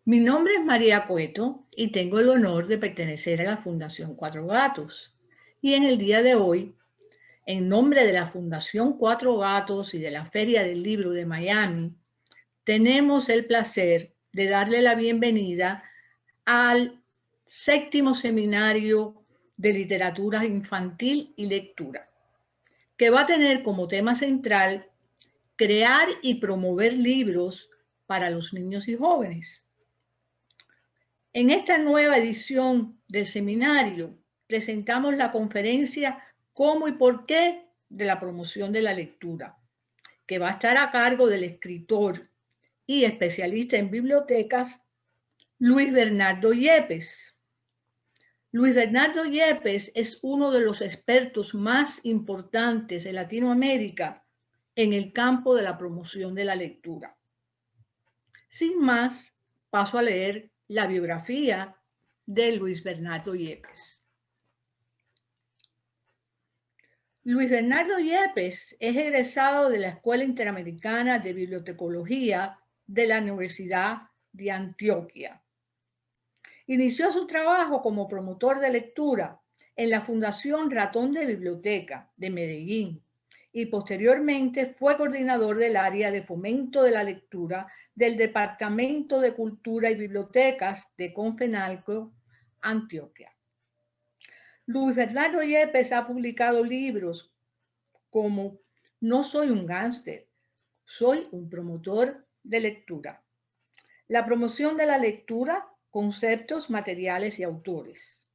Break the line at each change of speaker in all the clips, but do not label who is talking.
Mi nombre es María Cueto y tengo el honor de pertenecer a la Fundación Cuatro Gatos. Y en el día de hoy, en nombre de la Fundación Cuatro Gatos y de la Feria del Libro de Miami, tenemos el placer de darle la bienvenida al 7º Seminario de Literatura Infantil y Lectura, que va a tener como tema central crear y promover libros para los niños y jóvenes. En esta nueva edición del seminario presentamos la conferencia ¿Cómo y por qué? De la promoción de la lectura, que va a estar a cargo del escritor y especialista en bibliotecas Luis Bernardo Yepes. Luis Bernardo Yepes es uno de los expertos más importantes de Latinoamérica en el campo de la promoción de la lectura. Sin más, paso a leer la biografía de Luis Bernardo Yepes. Luis Bernardo Yepes es egresado de la Escuela Interamericana de Bibliotecología de la Universidad de Antioquia. Inició su trabajo como promotor de lectura en la Fundación Ratón de Biblioteca de Medellín y posteriormente fue coordinador del área de fomento de la lectura del Departamento de Cultura y Bibliotecas de Confenalco, Antioquia. Luis Bernardo Yepes ha publicado libros como No soy un gángster, soy un promotor de lectura. La promoción de la lectura, conceptos, materiales y autores.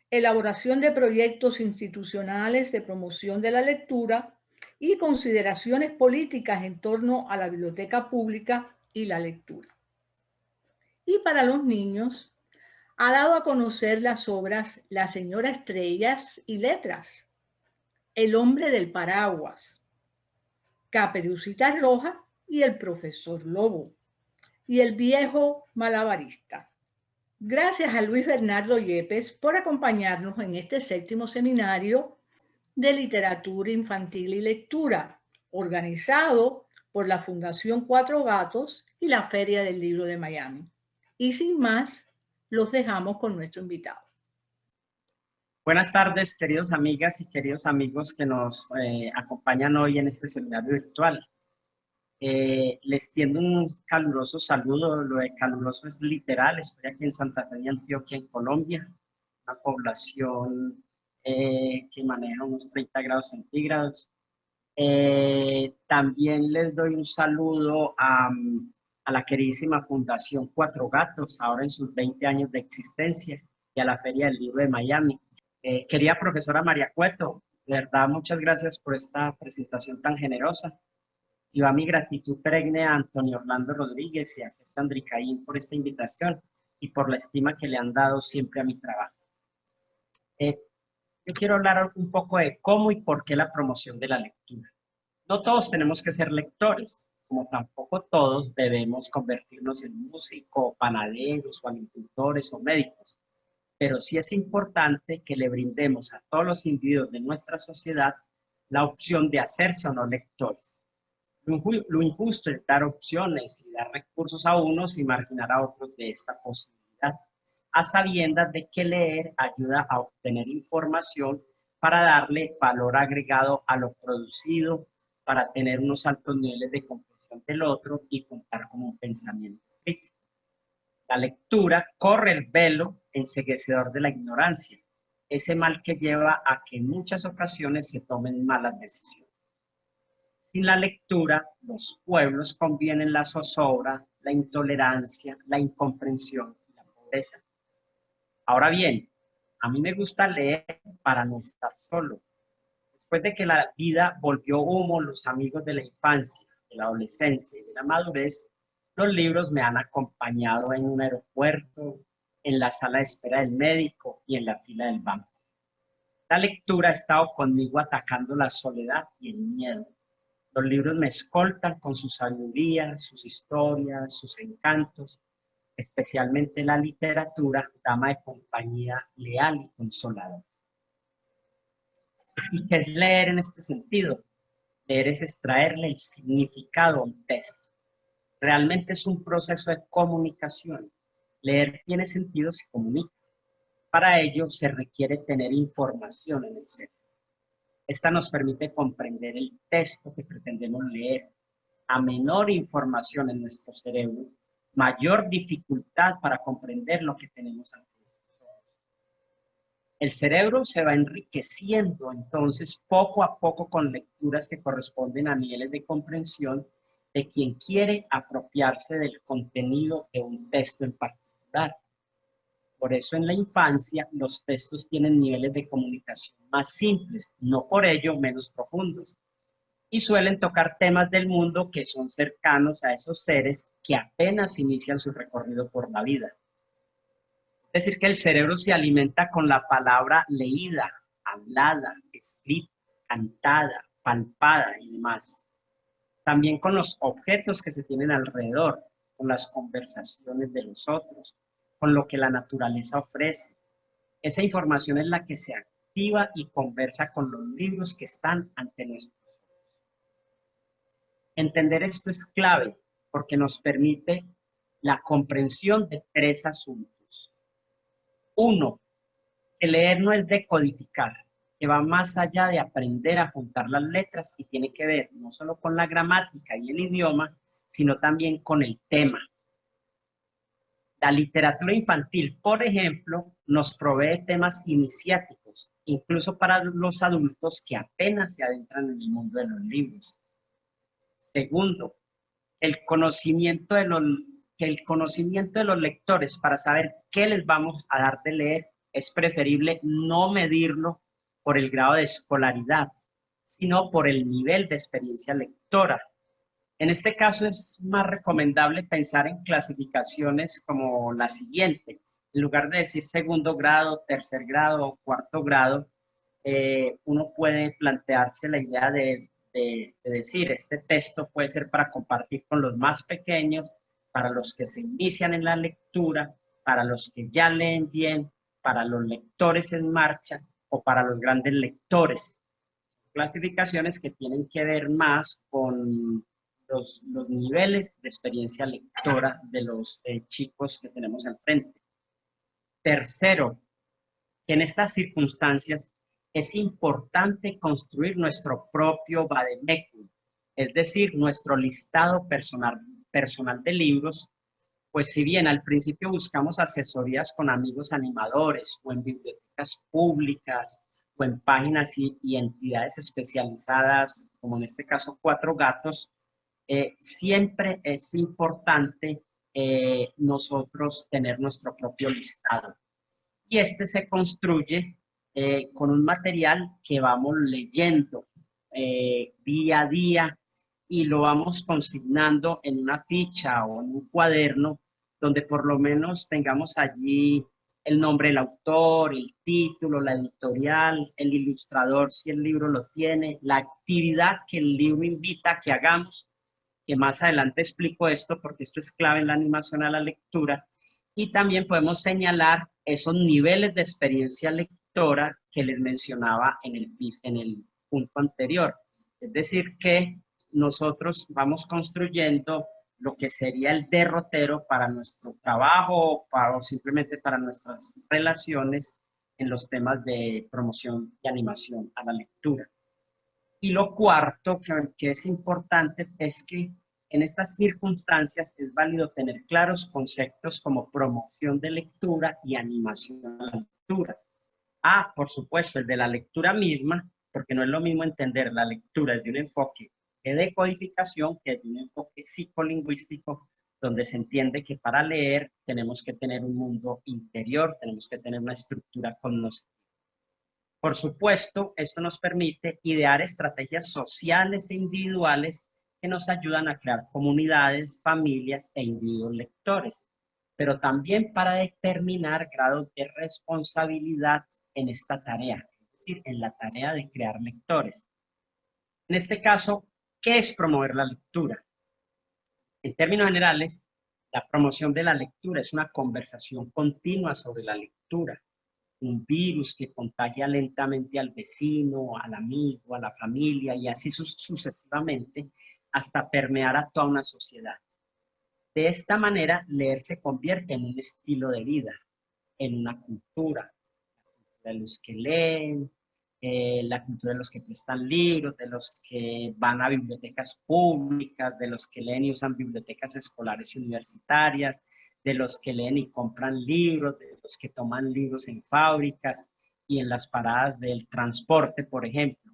Elaboración de proyectos institucionales de promoción de la lectura y consideraciones políticas en torno a la biblioteca pública y la lectura. Y para los niños, ha dado a conocer las obras La señora Estrellas y Letras, El hombre del paraguas, Caperucita Roja y El profesor Lobo, y El viejo malabarista. Gracias a Luis Bernardo Yepes por acompañarnos en este 7º seminario de literatura infantil y lectura, organizado por la Fundación Cuatro Gatos y la Feria del Libro de Miami. Y sin más, los dejamos con nuestro invitado.
Buenas tardes, queridos amigas y queridos amigos que nos acompañan hoy en este seminario virtual. Les tiendo un caluroso saludo, lo de caluroso es literal, estoy aquí en Santa Fe de Antioquia, en Colombia, una población que maneja unos 30 grados centígrados. También les doy un saludo a la queridísima Fundación Cuatro Gatos, ahora en sus 20 años de existencia, y a la Feria del Libro de Miami. Querida profesora María Cueto, de verdad muchas gracias por esta presentación tan generosa. Y va mi gratitud perenne a Antonio Orlando Rodríguez y a Seth Andricaín por esta invitación y por la estima que le han dado siempre a mi trabajo. Yo quiero hablar un poco de cómo y por qué la promoción de la lectura. No todos tenemos que ser lectores, como tampoco todos debemos convertirnos en músicos, panaderos, o agricultores o médicos. Pero sí es importante que le brindemos a todos los individuos de nuestra sociedad la opción de hacerse o no lectores. Lo injusto es dar opciones y dar recursos a unos y marginar a otros de esta posibilidad, a sabiendas de que leer ayuda a obtener información para darle valor agregado a lo producido, para tener unos altos niveles de comprensión del otro y contar con un pensamiento crítico. La lectura corre el velo enceguecedor de la ignorancia, ese mal que lleva a que en muchas ocasiones se tomen malas decisiones. Sin la lectura, los pueblos conviven en la zozobra, la intolerancia, la incomprensión y la pobreza. Ahora bien, a mí me gusta leer para no estar solo. Después de que la vida volvió humo los amigos de la infancia, de la adolescencia y de la madurez, los libros me han acompañado en un aeropuerto, en la sala de espera del médico y en la fila del banco. La lectura ha estado conmigo atacando la soledad y el miedo. Los libros me escoltan con su sabiduría, sus historias, sus encantos, especialmente la literatura, dama de compañía leal y consoladora. ¿Y qué es leer en este sentido? Leer es extraerle el significado a un texto. Realmente es un proceso de comunicación. Leer tiene sentido si comunica. Para ello se requiere tener información en el cerebro. Esta nos permite comprender el texto que pretendemos leer. A menor información en nuestro cerebro, mayor dificultad para comprender lo que tenemos ante nosotros. El cerebro se va enriqueciendo entonces poco a poco con lecturas que corresponden a niveles de comprensión de quien quiere apropiarse del contenido de un texto en particular. Por eso en la infancia los textos tienen niveles de comunicación más simples, no por ello menos profundos, y suelen tocar temas del mundo que son cercanos a esos seres que apenas inician su recorrido por la vida. Es decir, que el cerebro se alimenta con la palabra leída, hablada, escrita, cantada, palpada y demás. También con los objetos que se tienen alrededor, con las conversaciones de los otros, con lo que la naturaleza ofrece. Esa información es la que se activa y conversa con los libros que están ante nosotros. Entender esto es clave porque nos permite la comprensión de tres asuntos. Uno, que leer no es decodificar, que va más allá de aprender a juntar las letras y tiene que ver no solo con la gramática y el idioma, sino también con el tema. La literatura infantil, por ejemplo, nos provee temas iniciáticos, incluso para los adultos que apenas se adentran en el mundo de los libros. Segundo, que el conocimiento de los lectores para saber qué les vamos a dar de leer es preferible no medirlo por el grado de escolaridad, sino por el nivel de experiencia lectora. En este caso es más recomendable pensar en clasificaciones como la siguiente. En lugar de decir segundo grado, tercer grado o cuarto grado, uno puede plantearse la idea de decir, este texto puede ser para compartir con los más pequeños, para los que se inician en la lectura, para los que ya leen bien, para los lectores en marcha o para los grandes lectores. Clasificaciones que tienen que ver más con los niveles de experiencia lectora de los chicos que tenemos al frente. Tercero, que en estas circunstancias es importante construir nuestro propio vademecum, es decir, nuestro listado personal de libros, pues si bien al principio buscamos asesorías con amigos animadores o en bibliotecas públicas o en páginas y entidades especializadas, como en este caso Cuatro Gatos, siempre es importante nosotros tener nuestro propio listado. Y este se construye con un material que vamos leyendo día a día y lo vamos consignando en una ficha o en un cuaderno donde por lo menos tengamos allí el nombre del autor, el título, la editorial, el ilustrador si el libro lo tiene, la actividad que el libro invita a que hagamos, que más adelante explico esto porque esto es clave en la animación a la lectura, y también podemos señalar esos niveles de experiencia lectora que les mencionaba en el punto anterior. Es decir, que nosotros vamos construyendo lo que sería el derrotero para nuestro trabajo o simplemente para nuestras relaciones en los temas de promoción y animación a la lectura. Y lo cuarto que es importante es que en estas circunstancias es válido tener claros conceptos como promoción de lectura y animación a la lectura. Por supuesto, el de la lectura misma, porque no es lo mismo entender la lectura desde un enfoque de decodificación que desde un enfoque psicolingüístico, donde se entiende que para leer tenemos que tener un mundo interior, tenemos que tener una estructura cognoscitiva. Por supuesto, esto nos permite idear estrategias sociales e individuales que nos ayudan a crear comunidades, familias e individuos lectores, pero también para determinar grados de responsabilidad en esta tarea, es decir, en la tarea de crear lectores. En este caso, ¿qué es promover la lectura? En términos generales, la promoción de la lectura es una conversación continua sobre la lectura, un virus que contagia lentamente al vecino, al amigo, a la familia y así sucesivamente hasta permear a toda una sociedad. De esta manera, leer se convierte en un estilo de vida, en una cultura, de los que leen, la cultura de los que prestan libros, de los que van a bibliotecas públicas, de los que leen y usan bibliotecas escolares y universitarias, de los que leen y compran libros, de los que toman libros en fábricas y en las paradas del transporte, por ejemplo.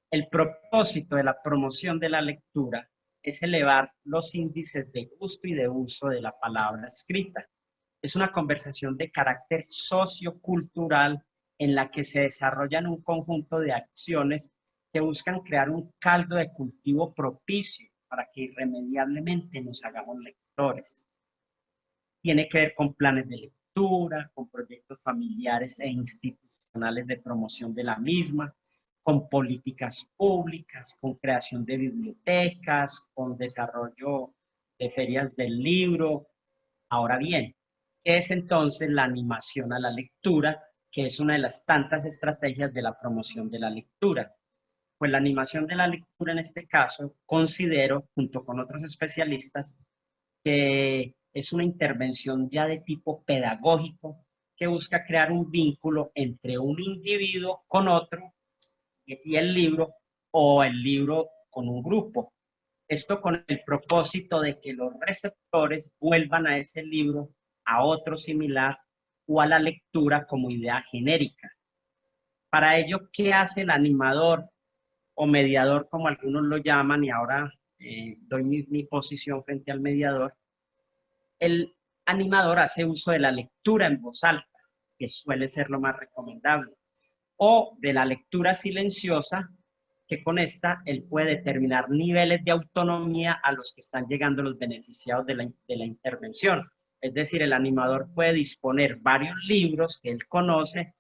El propósito de la promoción de la lectura es elevar los índices de gusto y de uso de la palabra escrita. Es una conversación de carácter sociocultural en la que se desarrollan un conjunto de acciones que buscan crear un caldo de cultivo propicio para que irremediablemente nos hagamos lectores. Tiene que ver con planes de lectura, con proyectos familiares e institucionales de promoción de la misma, con políticas públicas, con creación de bibliotecas, con desarrollo de ferias del libro. Ahora bien, ¿qué es entonces la animación a la lectura? Que es una de las tantas estrategias de la promoción de la lectura. Pues la animación de la lectura en este caso, considero, junto con otros especialistas, que es una intervención ya de tipo pedagógico que busca crear un vínculo entre un individuo con otro y el libro o el libro con un grupo. Esto con el propósito de que los receptores vuelvan a ese libro, a otro similar o a la lectura como idea genérica. Para ello, ¿qué hace el animador o mediador, como algunos lo llaman, y ahora doy mi posición frente al mediador? El animador hace uso de la lectura en voz alta, que suele ser lo más recomendable, o de la lectura silenciosa, que con esta él puede determinar niveles de autonomía a los que están llegando los beneficiados de la intervención. Es decir, el animador puede disponer varios libros que él conoce,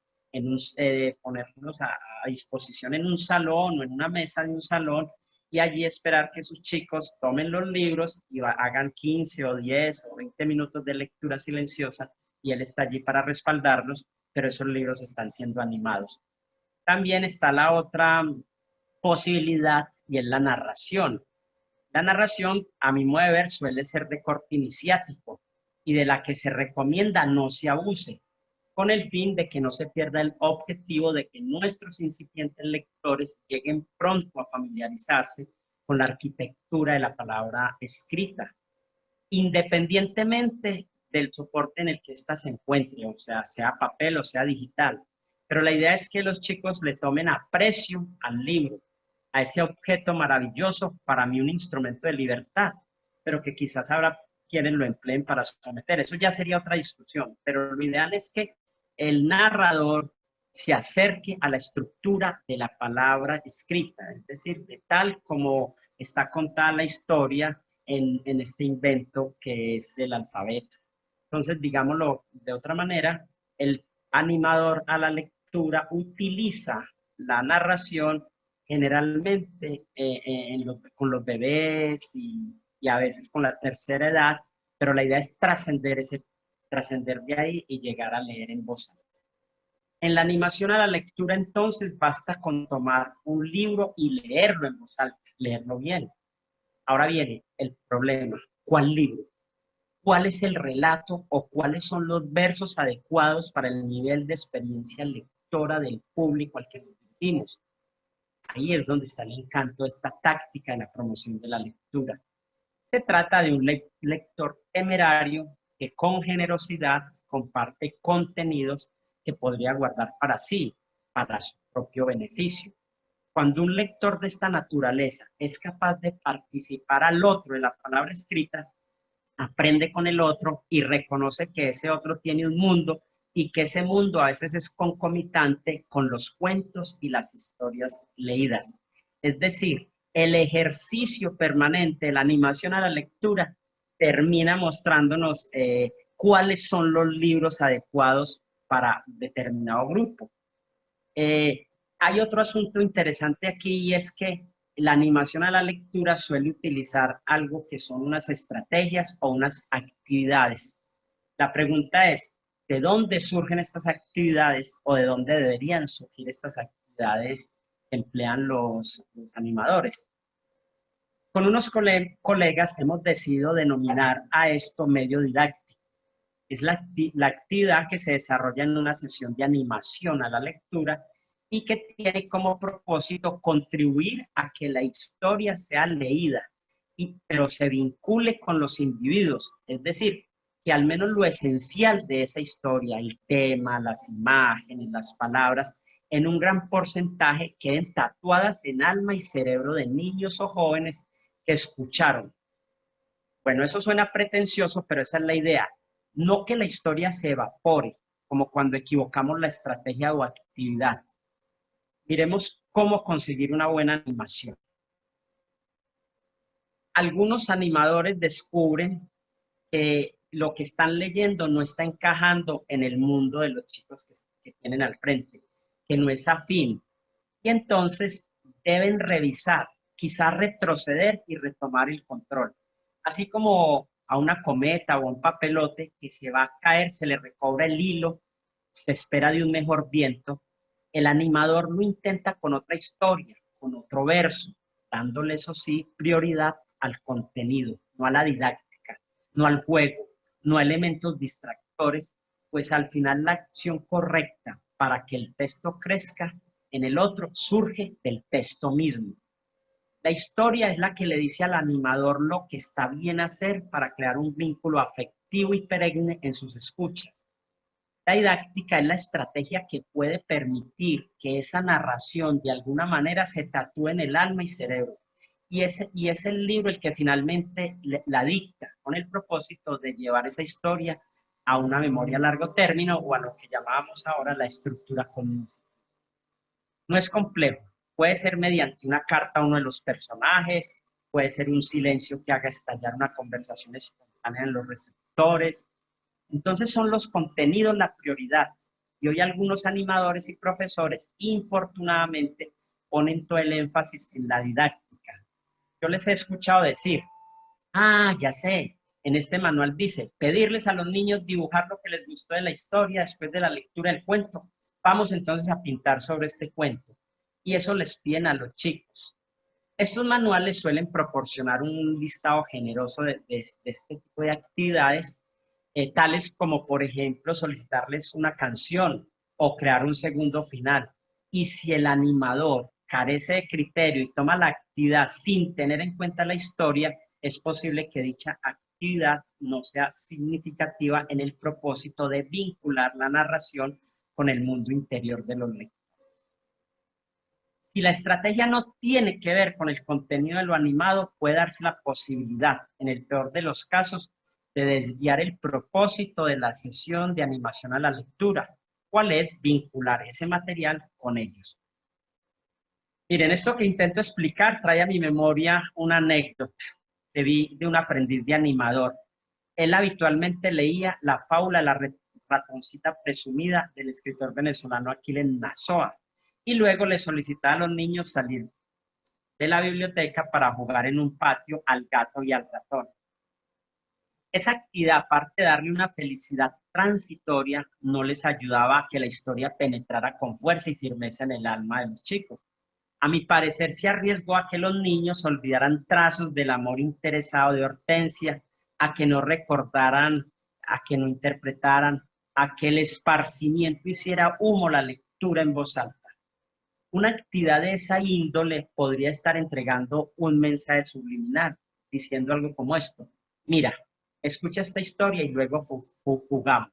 ponerlos a disposición en un salón o en una mesa de un salón, y allí esperar que sus chicos tomen los libros y hagan 15 o 10 o 20 minutos de lectura silenciosa, y él está allí para respaldarlos, pero esos libros están siendo animados. También está la otra posibilidad, y es la narración. La narración, a mi modo de ver, suele ser de corte iniciático y de la que se recomienda no se abuse, con el fin de que no se pierda el objetivo de que nuestros incipientes lectores lleguen pronto a familiarizarse con la arquitectura de la palabra escrita, independientemente del soporte en el que ésta se encuentre, o sea papel o sea digital. Pero la idea es que los chicos le tomen aprecio al libro, a ese objeto maravilloso, para mí un instrumento de libertad, pero que quizás habrá quienes lo empleen para someter. Eso ya sería otra discusión, pero lo ideal es que el narrador se acerque a la estructura de la palabra escrita, es decir, de tal como está contada la historia en este invento que es el alfabeto. Entonces, digámoslo de otra manera, el animador a la lectura utiliza la narración generalmente con los bebés y a veces con la tercera edad, pero la idea es trascender de ahí y llegar a leer en voz alta. En la animación a la lectura, entonces, basta con tomar un libro y leerlo en voz alta, leerlo bien. Ahora viene el problema. ¿Cuál libro? ¿Cuál es el relato o cuáles son los versos adecuados para el nivel de experiencia lectora del público al que nos dirigimos? Ahí es donde está el encanto de esta táctica en la promoción de la lectura. Se trata de un lector temerario que con generosidad comparte contenidos que podría guardar para sí, para su propio beneficio. Cuando un lector de esta naturaleza es capaz de participar al otro en la palabra escrita, aprende con el otro y reconoce que ese otro tiene un mundo y que ese mundo a veces es concomitante con los cuentos y las historias leídas. Es decir, el ejercicio permanente, la animación a la lectura, termina mostrándonos cuáles son los libros adecuados para determinado grupo. Hay otro asunto interesante aquí, y es que la animación a la lectura suele utilizar algo que son unas estrategias o unas actividades. La pregunta es, ¿de dónde surgen estas actividades o de dónde deberían surgir estas actividades que emplean los animadores? Con unos colegas hemos decidido denominar a esto medio didáctico. Es la actividad que se desarrolla en una sesión de animación a la lectura y que tiene como propósito contribuir a que la historia sea leída, pero se vincule con los individuos, es decir, que al menos lo esencial de esa historia, el tema, las imágenes, las palabras, en un gran porcentaje queden tatuadas en alma y cerebro de niños o jóvenes que escucharon. Bueno, eso suena pretencioso, pero esa es la idea. No que la historia se evapore, como cuando equivocamos la estrategia o actividad. Miremos cómo conseguir una buena animación. Algunos animadores descubren que lo que están leyendo no está encajando en el mundo de los chicos que tienen al frente, que no es afín. Y entonces deben revisar, quizás retroceder y retomar el control. Así como a una cometa o a un papelote que se va a caer, se le recobra el hilo, se espera de un mejor viento, el animador lo intenta con otra historia, con otro verso, dándole, eso sí, prioridad al contenido, no a la didáctica, no al juego, no a elementos distractores, pues al final la acción correcta para que el texto crezca en el otro surge del texto mismo. La historia es la que le dice al animador lo que está bien hacer para crear un vínculo afectivo y perenne en sus escuchas. La didáctica es la estrategia que puede permitir que esa narración de alguna manera se tatúe en el alma y cerebro. Y es el libro el que finalmente la dicta con el propósito de llevar esa historia a una memoria a largo término o a lo que llamábamos ahora la estructura común. No es complejo. Puede ser mediante una carta a uno de los personajes, puede ser un silencio que haga estallar una conversación espontánea en los receptores. Entonces son los contenidos la prioridad. Y hoy algunos animadores y profesores, infortunadamente, ponen todo el énfasis en la didáctica. Yo les he escuchado decir, ya sé, en este manual dice, pedirles a los niños dibujar lo que les gustó de la historia después de la lectura del cuento. Vamos entonces a pintar sobre este cuento. Y eso les piden a los chicos. Estos manuales suelen proporcionar un listado generoso de este tipo de actividades, tales como, por ejemplo, solicitarles una canción o crear un segundo final. Y si el animador carece de criterio y toma la actividad sin tener en cuenta la historia, es posible que dicha actividad no sea significativa en el propósito de vincular la narración con el mundo interior de los lectores. Si la estrategia no tiene que ver con el contenido de lo animado, puede darse la posibilidad, en el peor de los casos, de desviar el propósito de la sesión de animación a la lectura, cuál es vincular ese material con ellos. Miren, esto que intento explicar trae a mi memoria una anécdota que vi de un aprendiz de animador. Él habitualmente leía la fábula La ratoncita presumida del escritor venezolano Aquiles Nazoa y luego le solicitaba a los niños salir de la biblioteca para jugar en un patio al gato y al ratón. Esa actividad, aparte de darle una felicidad transitoria, no les ayudaba a que la historia penetrara con fuerza y firmeza en el alma de los chicos. A mi parecer, se arriesgó a que los niños olvidaran trazos del amor interesado de Hortensia, a que no recordaran, a que no interpretaran, a que el esparcimiento hiciera humo la lectura en voz alta. Una actividad de esa índole podría estar entregando un mensaje subliminal, diciendo algo como esto. Mira, escucha esta historia y luego jugamos.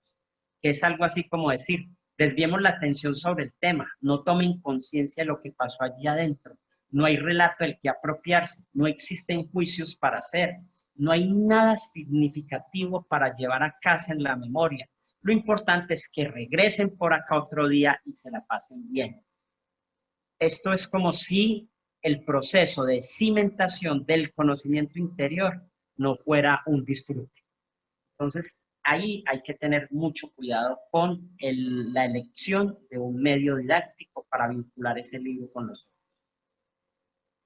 Que es algo así como decir, desviemos la atención sobre el tema, no tomen conciencia de lo que pasó allí adentro. No hay relato del que apropiarse, no existen juicios para hacer, no hay nada significativo para llevar a casa en la memoria. Lo importante es que regresen por acá otro día y se la pasen bien. Esto es como si el proceso de cimentación del conocimiento interior no fuera un disfrute. Entonces, ahí hay que tener mucho cuidado con la elección de un medio didáctico para vincular ese libro con los otros.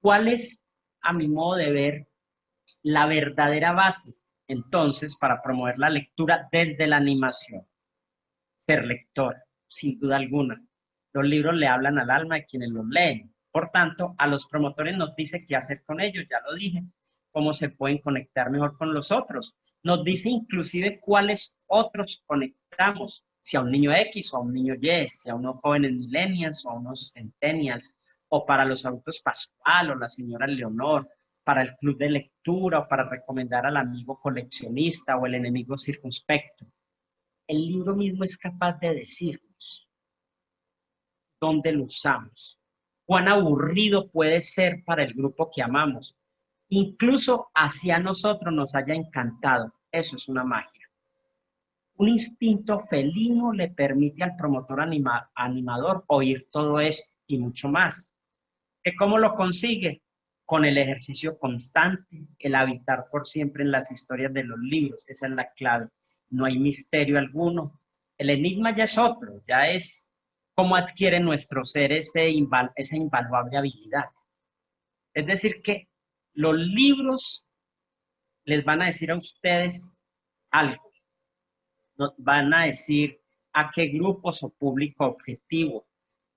¿Cuál es, a mi modo de ver, la verdadera base, entonces, para promover la lectura desde la animación? Ser lector, sin duda alguna. Los libros le hablan al alma de quienes los leen. Por tanto, a los promotores nos dice qué hacer con ellos, ya lo dije. cómo se pueden conectar mejor con los otros. Nos dice inclusive cuáles otros conectamos, si a un niño X o a un niño Y, si a unos jóvenes millennials o a unos centennials, o para los adultos Pascual o la señora Leonor, para el club de lectura o para recomendar al amigo coleccionista o el enemigo circunspecto. El libro mismo es capaz de decirnos dónde lo usamos, cuán aburrido puede ser para el grupo que amamos, incluso hacia nosotros nos haya encantado. Eso es una magia. Un instinto felino le permite al promotor animador oír todo esto y mucho más. ¿Que cómo lo consigue? Con el ejercicio constante, el habitar por siempre en las historias de los libros. Esa es la clave. No hay misterio alguno. El enigma ya es otro, ya es cómo adquiere nuestro ser esa invaluable habilidad. Es decir, que los libros les van a decir a ustedes algo, nos van a decir a qué grupos o público objetivo.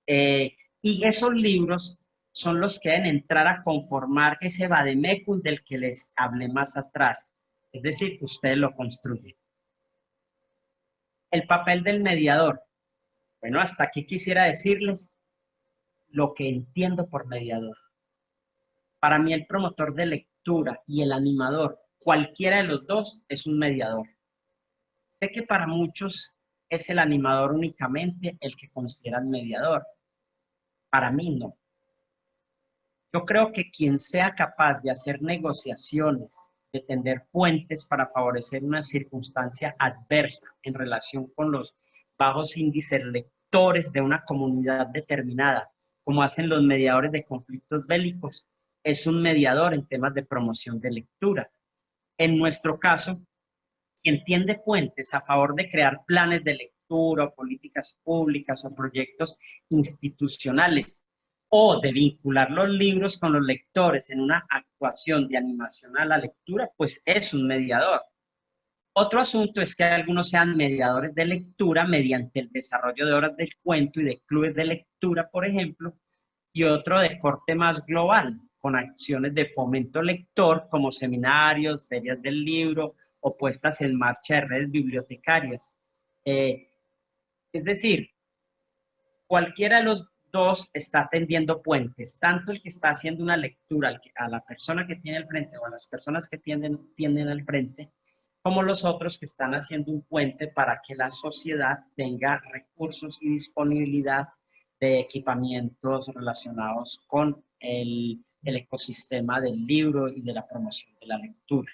Y esos libros son los que deben entrar a conformar ese vademecum del que les hablé más atrás. Es decir, ustedes lo construyen. El papel del mediador. Bueno, hasta aquí quisiera decirles lo que entiendo por mediador. Para mí el promotor de lectura y el animador, cualquiera de los dos, es un mediador. Sé que para muchos es el animador únicamente el que consideran mediador. Para mí no. Yo creo que quien sea capaz de hacer negociaciones, de tender puentes para favorecer una circunstancia adversa en relación con los bajos índices lectores de una comunidad determinada, como hacen los mediadores de conflictos bélicos, es un mediador en temas de promoción de lectura. En nuestro caso, quien tiende puentes a favor de crear planes de lectura o políticas públicas o proyectos institucionales o de vincular los libros con los lectores en una actuación de animación a la lectura, pues es un mediador. Otro asunto es que algunos sean mediadores de lectura mediante el desarrollo de horas del cuento y de clubes de lectura, por ejemplo, y otro de corte más global, con acciones de fomento lector como seminarios, ferias del libro o puestas en marcha de redes bibliotecarias. Es decir, cualquiera de los dos está tendiendo puentes, tanto el que está haciendo una lectura a la persona que tiene al frente o a las personas que tienden al frente, como los otros que están haciendo un puente para que la sociedad tenga recursos y disponibilidad de equipamientos relacionados con el ecosistema del libro y de la promoción de la lectura.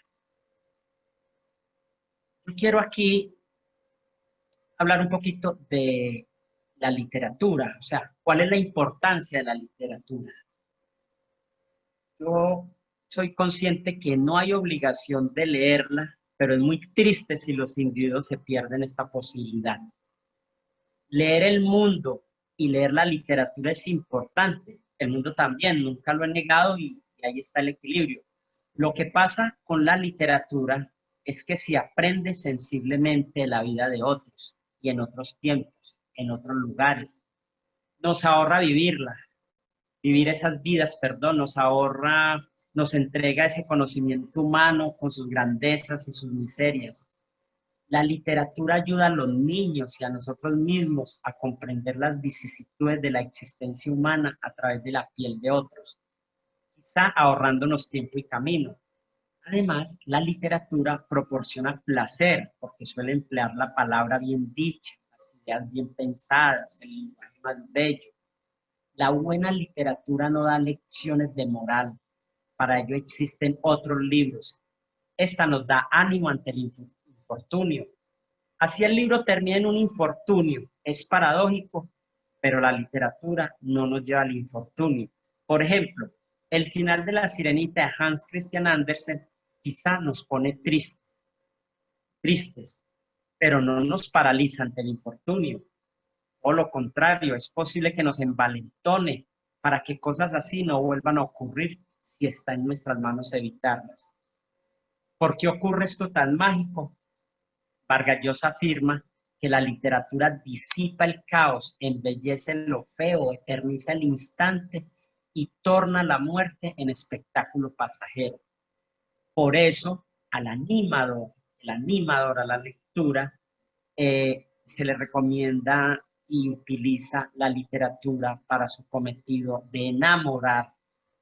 Yo quiero aquí hablar un poquito de la literatura, o sea, ¿cuál es la importancia de la literatura? Yo soy consciente que no hay obligación de leerla, pero es muy triste si los individuos se pierden esta posibilidad. Leer el mundo y leer la literatura es importante. El mundo también, nunca lo he negado y ahí está el equilibrio. Lo que pasa con la literatura es que si aprende sensiblemente la vida de otros y en otros tiempos, en otros lugares, nos ahorra vivir esas vidas, perdón, nos ahorra, nos entrega ese conocimiento humano con sus grandezas y sus miserias. La literatura ayuda a los niños y a nosotros mismos a comprender las vicisitudes de la existencia humana a través de la piel de otros, quizá ahorrándonos tiempo y camino. Además, la literatura proporciona placer porque suele emplear la palabra bien dicha, las ideas bien pensadas, el lenguaje más bello. La buena literatura no da lecciones de moral, para ello existen otros libros. Esta nos da ánimo ante el infortunio. Así el libro termina en un infortunio. Es paradójico, pero la literatura no nos lleva al infortunio. Por ejemplo, el final de La Sirenita de Hans Christian Andersen quizá nos pone tristes, pero no nos paraliza ante el infortunio. O lo contrario, es posible que nos envalentone para que cosas así no vuelvan a ocurrir si está en nuestras manos evitarlas. ¿Por qué ocurre esto tan mágico? Vargas Llosa afirma que la literatura disipa el caos, embellece lo feo, eterniza el instante y torna la muerte en espectáculo pasajero. Por eso al animador, el animador a la lectura, se le recomienda y utiliza la literatura para su cometido de enamorar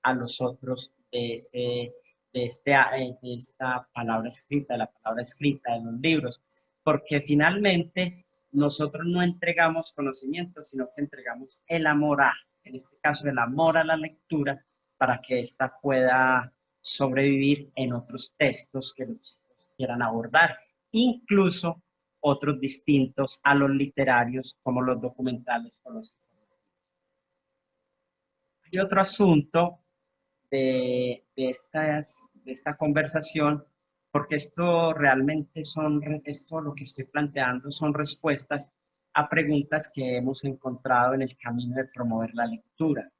a los otros de esta palabra escrita, de la palabra escrita, de los libros, porque finalmente nosotros no entregamos conocimiento, sino que entregamos el amor en este caso, el amor a la lectura, para que ésta pueda sobrevivir en otros textos que los chicos quieran abordar, incluso otros distintos a los literarios, como los documentales o los informativos. Hay otro asunto de esta conversación, porque esto realmente esto lo que estoy planteando son respuestas a preguntas que hemos encontrado en el camino de promover la lectura.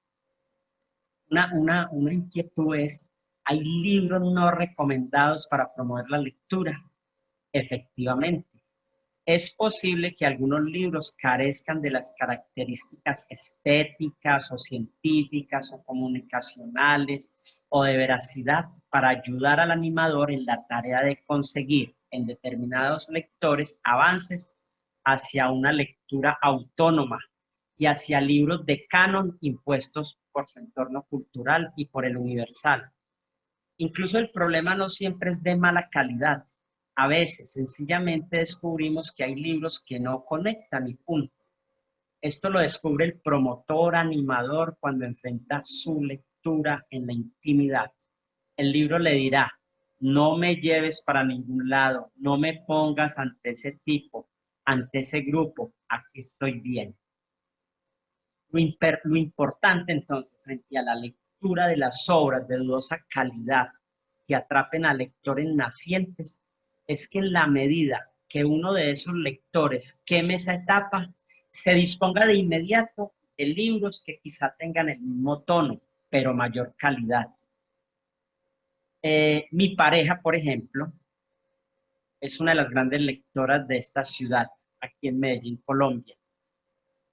Una inquietud es, ¿hay libros no recomendados para promover la lectura? Efectivamente. Es posible que algunos libros carezcan de las características estéticas o científicas o comunicacionales o de veracidad para ayudar al animador en la tarea de conseguir en determinados lectores avances hacia una lectura autónoma y hacia libros de canon impuestos por su entorno cultural y por el universal. Incluso el problema no siempre es de mala calidad. A veces sencillamente descubrimos que hay libros que no conectan y punto. Esto lo descubre el promotor animador cuando enfrenta su lectura en la intimidad. El libro le dirá, no me lleves para ningún lado, no me pongas ante ese tipo, ante ese grupo, aquí estoy bien. Lo importante entonces frente a la lectura de las obras de dudosa calidad que atrapen a lectores nacientes es que en la medida que uno de esos lectores queme esa etapa, se disponga de inmediato de libros que quizá tengan el mismo tono, pero mayor calidad. Mi pareja, por ejemplo, es una de las grandes lectoras de esta ciudad, aquí en Medellín, Colombia.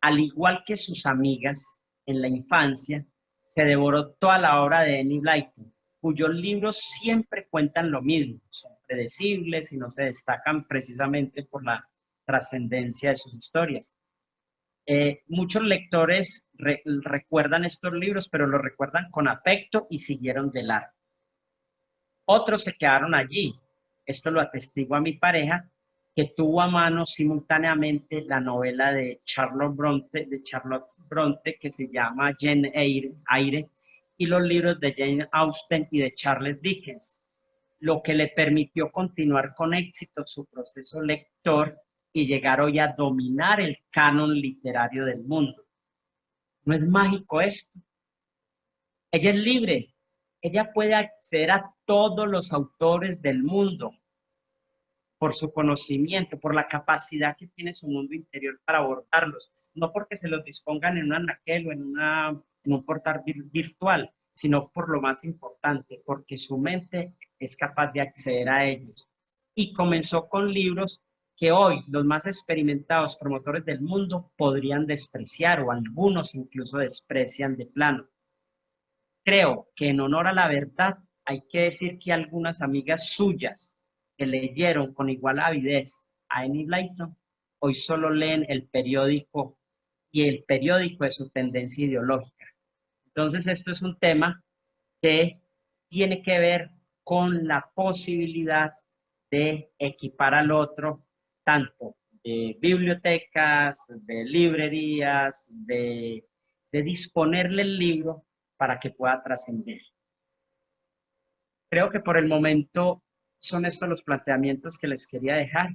Al igual que sus amigas, en la infancia, se devoró toda la obra de Enid Blyton, cuyos libros siempre cuentan lo mismo, son predecibles y no se destacan precisamente por la trascendencia de sus historias. Muchos lectores recuerdan estos libros, pero los recuerdan con afecto y siguieron de largo. Otros se quedaron allí. Esto lo atestigua mi pareja, que tuvo a mano simultáneamente la novela de Charlotte Bronte que se llama Jane Eyre, y los libros de Jane Austen y de Charles Dickens, lo que le permitió continuar con éxito su proceso lector y llegar hoy a dominar el canon literario del mundo. ¿No es mágico esto? Ella es libre, ella puede acceder a todos los autores del mundo por su conocimiento, por la capacidad que tiene su mundo interior para abordarlos, no porque se los dispongan en un anaquel o en un portal virtual, sino por lo más importante, porque su mente es capaz de acceder a ellos. Y comenzó con libros que hoy los más experimentados promotores del mundo podrían despreciar, o algunos incluso desprecian de plano. Creo que en honor a la verdad hay que decir que algunas amigas suyas que leyeron con igual avidez a Enid Blyton, hoy solo leen el periódico y el periódico es su tendencia ideológica. Entonces esto es un tema que tiene que ver con la posibilidad de equipar al otro, tanto de bibliotecas, de librerías, de disponerle el libro para que pueda trascender. Creo que por el momento son estos los planteamientos que les quería dejar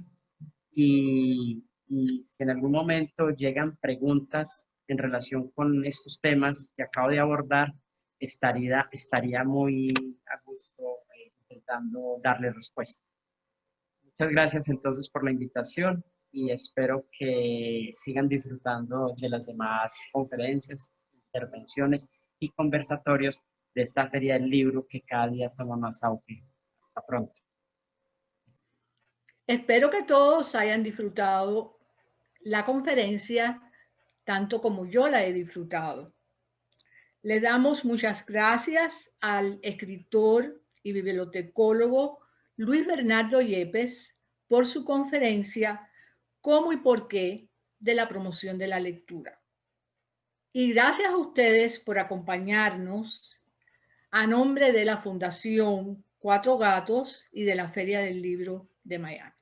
y si en algún momento llegan preguntas en relación con estos temas que acabo de abordar, estaría muy a gusto intentando darle respuesta. Muchas gracias entonces por la invitación y espero que sigan disfrutando de las demás conferencias, intervenciones y conversatorios de esta Feria del Libro que cada día toma más auge. Hasta pronto.
Espero que todos hayan disfrutado la conferencia tanto como yo la he disfrutado. Le damos muchas gracias al escritor y bibliotecólogo Luis Bernardo Yepes por su conferencia ¿Cómo y por qué de la promoción de la lectura? Y gracias a ustedes por acompañarnos a nombre de la Fundación Cuatro Gatos y de la Feria del Libro de Miami.